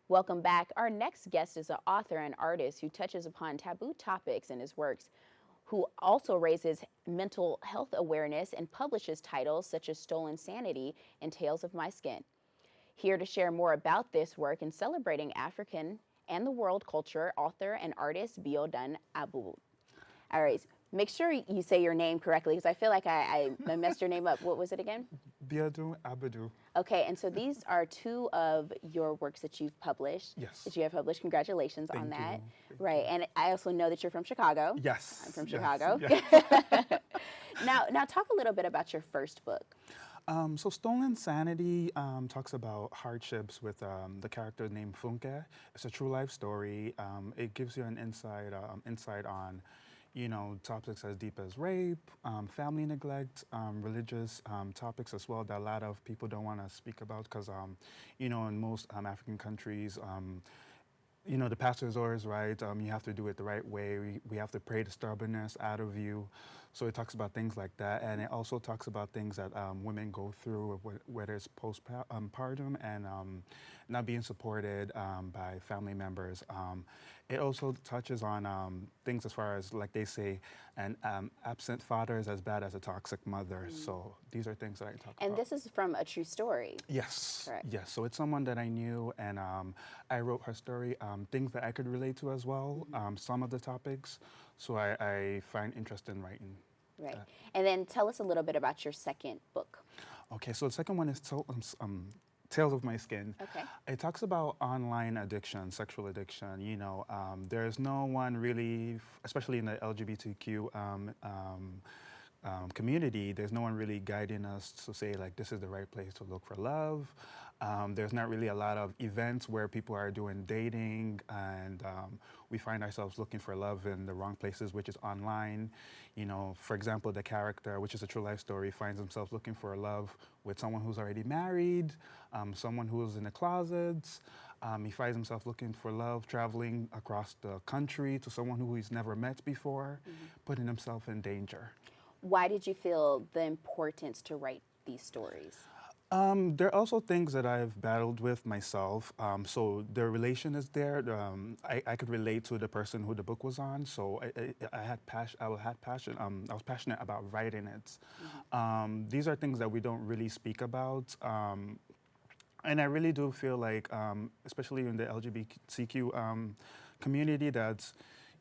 Welcome back. Our next guest is an author and artist who touches upon taboo topics in his works, who also raises mental health awareness and publishes titles such as Stolen Sanity and Tales of My Skin. Here to share more about this work and celebrating African and the world culture, author and artist Biodun Abudu. All right, make sure you say your name correctly because I feel like I messed your name up. What was it again? Biodun Abudu. Okay, and so these are two of your works that you've published. Yes. That you have published. Congratulations on Thank that. you. Thank Right, you. and I also know that you're from Chicago. Yes. I'm from yes, Chicago. yes. Now talk a little bit about your first book. So Stolen Sanity talks about hardships with the character named Funke. It's a true life story. It gives you an insight on, topics as deep as rape, family neglect, religious topics as well that a lot of people don't want to speak about because, in most African countries, the pastor is always right. You have to do it the right way. We have to pray the stubbornness out of you. So it talks about things like that, and it also talks about things that women go through, whether it's postpartum and not being supported by family members. It also touches on things as far as, like they say, an absent father is as bad as a toxic mother. So these are things that I talk about. And this is from a true story. Yes. Correct. Yes. So it's someone that I knew, and I wrote her story, things that I could relate to as well, some of the topics. So I find interest in writing. Right. And then tell us a little bit about your second book. Okay. So the second one is Tales of My Skin. Okay. It talks about online addiction, sexual addiction. There's no one really, especially in the LGBTQ community, there's no one really guiding us to say, like, this is the right place to look for love. There's not really a lot of events where people are doing dating, and we find ourselves looking for love in the wrong places, which is online. For example, the character, which is a true life story, finds himself looking for love with someone who's already married, someone who's in the closet. He finds himself looking for love, traveling across the country to someone who he's never met before, putting himself in danger. Why did you feel the importance to write these stories? There are also things that I've battled with myself. So the relation is there. I could relate to the person who the book was on. So I had passion. I was passionate about writing it. These are things that we don't really speak about. And I really do feel like, especially in the LGBTQ community, that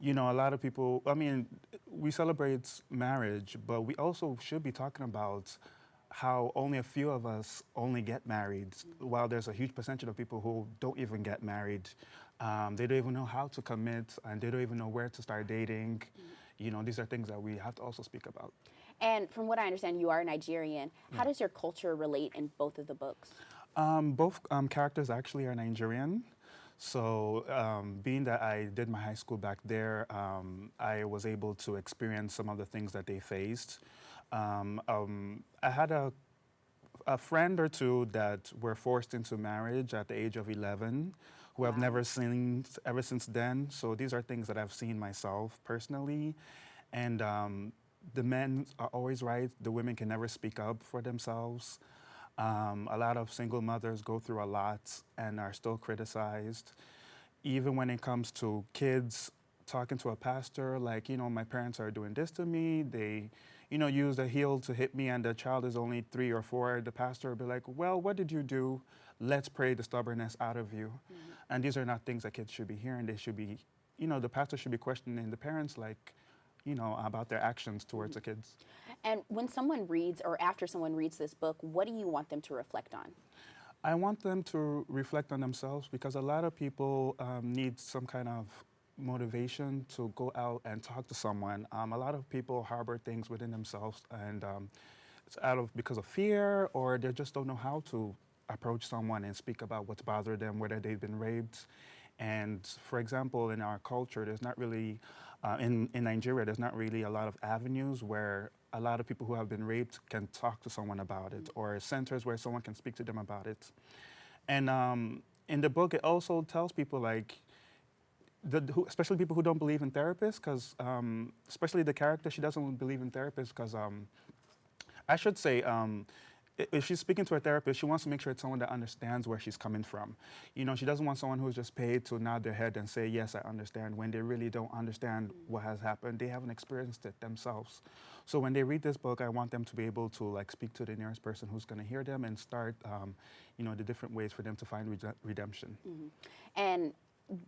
a lot of people. I mean, we celebrate marriage, but we also should be talking about how only a few of us only get married, while there's a huge percentage of people who don't even get married. They don't even know how to commit, and they don't even know where to start dating. These are things that we have to also speak about. And from what I understand, you are Nigerian. How does your culture relate in both of the books? Both characters actually are Nigerian. So being that I did my high school back there, I was able to experience some of the things that they faced. I had a friend or two that were forced into marriage at the age of 11, who I've never seen ever since then. So these are things that I've seen myself personally. And the men are always right. The women can never speak up for themselves. A lot of single mothers go through a lot and are still criticized. Even when it comes to kids talking to a pastor, like, my parents are doing this to me. They, use the heel to hit me, and the child is only 3 or 4. The pastor will be like, well, what did you do? Let's pray the stubbornness out of you. And these are not things that kids should be hearing. They should be, the pastor should be questioning the parents, like, about their actions towards the kids. And when someone reads, or after someone reads this book, what do you want them to reflect on? I want them to reflect on themselves, because a lot of people need some kind of motivation to go out and talk to someone. A lot of people harbor things within themselves, and it's because of fear, or they just don't know how to approach someone and speak about what's bothered them, whether they've been raped. And for example, in our culture, there's not really, in Nigeria, there's not really a lot of avenues where a lot of people who have been raped can talk to someone about it, or centers where someone can speak to them about it. And in the book, it also tells people, like, especially people who don't believe in therapists, because especially the character, she doesn't believe in therapists, because I should say, if she's speaking to a therapist, she wants to make sure it's someone that understands where she's coming from. You know, she doesn't want someone who's just paid to nod their head and say, yes, I understand, when they really don't understand what has happened. They haven't experienced it themselves. So when they read this book, I want them to be able to like speak to the nearest person who's going to hear them and start, you know, the different ways for them to find redemption. And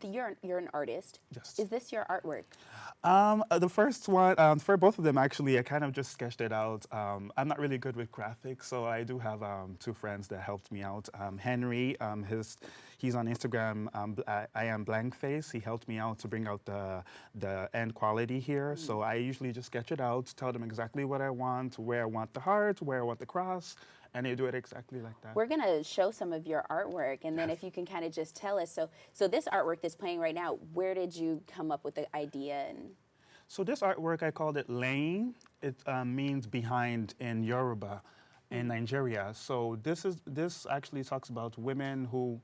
you're an artist. Yes. Is this your artwork? The first one, for both of them, actually, I kind of just sketched it out. I'm not really good with graphics, so I do have two friends that helped me out. Henry, he's on Instagram, I am blank face. He helped me out to bring out the end quality here. So I usually just sketch it out, tell them exactly what I want, where I want the heart, where I want the cross, and they do it exactly like that. We're going to show some of your artwork, and then if you can kind of just tell us. So this artwork that's playing right now, where did you come up with the idea? So this artwork, I called it Lane. It means behind in Yoruba, in Nigeria. So this actually talks about women who,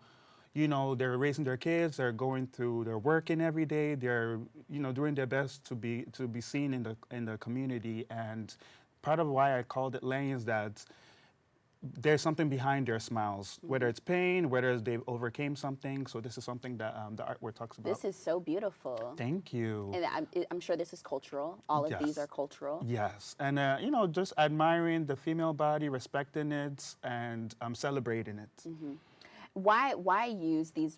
you know, they're raising their kids, they're going through, they're working every day, they're, you know, doing their best to be seen in the community. And part of why I called it Lane is that there's something behind their smiles, whether it's pain, whether they overcame something. So this is something that the artwork talks about. This is so beautiful. Thank you. And I'm sure this is cultural. All of these are cultural. Yes, and you know, just admiring the female body, respecting it, and celebrating it. Why use these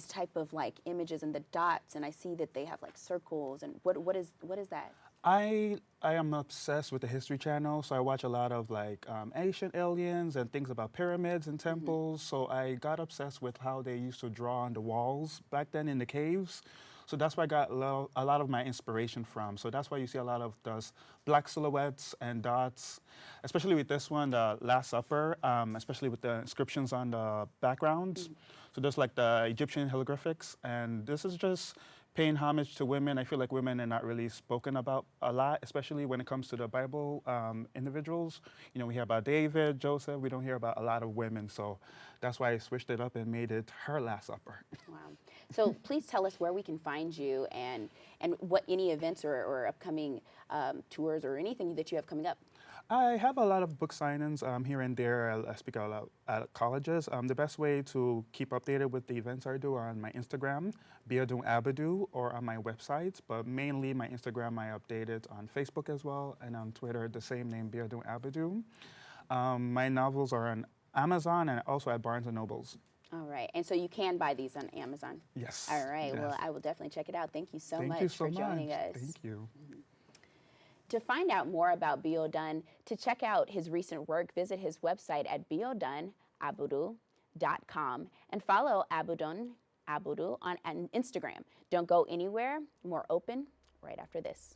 type of like images and the dots? And I see that they have like circles. And what is that? I am obsessed with the History Channel, so I watch a lot of like ancient aliens and things about pyramids and temples. So I got obsessed with how they used to draw on the walls back then in the caves. So that's where I got a lot of my inspiration from. So that's why you see a lot of those black silhouettes and dots, especially with this one, the Last Supper, especially with the inscriptions on the background. So there's like the Egyptian hieroglyphics, and this is just paying homage to women. I feel like women are not really spoken about a lot, especially when it comes to the Bible individuals. You know, we hear about David, Joseph. We don't hear about a lot of women. So that's why I switched it up and made it her Last Supper. Wow. So please tell us where we can find you and what any events or upcoming tours or anything that you have coming up. I have a lot of book signings here and there. I speak a lot at colleges. The best way to keep updated with the events I do are on my Instagram, Biodun Abudu, or on my website. But mainly my Instagram, I update it on Facebook as well, and on Twitter, the same name, Biodun Abudu. My novels are on Amazon and also at Barnes & Nobles. All right. And so you can buy these on Amazon? Yes. All right. Yes. Well, I will definitely check it out. Thank you so Thank much you so for joining much. us. Thank you. To find out more about Biodun, to check out his recent work, visit his website at biodunabudu.com and follow Biodun Abudu on Instagram. Don't go anywhere. More open right after this.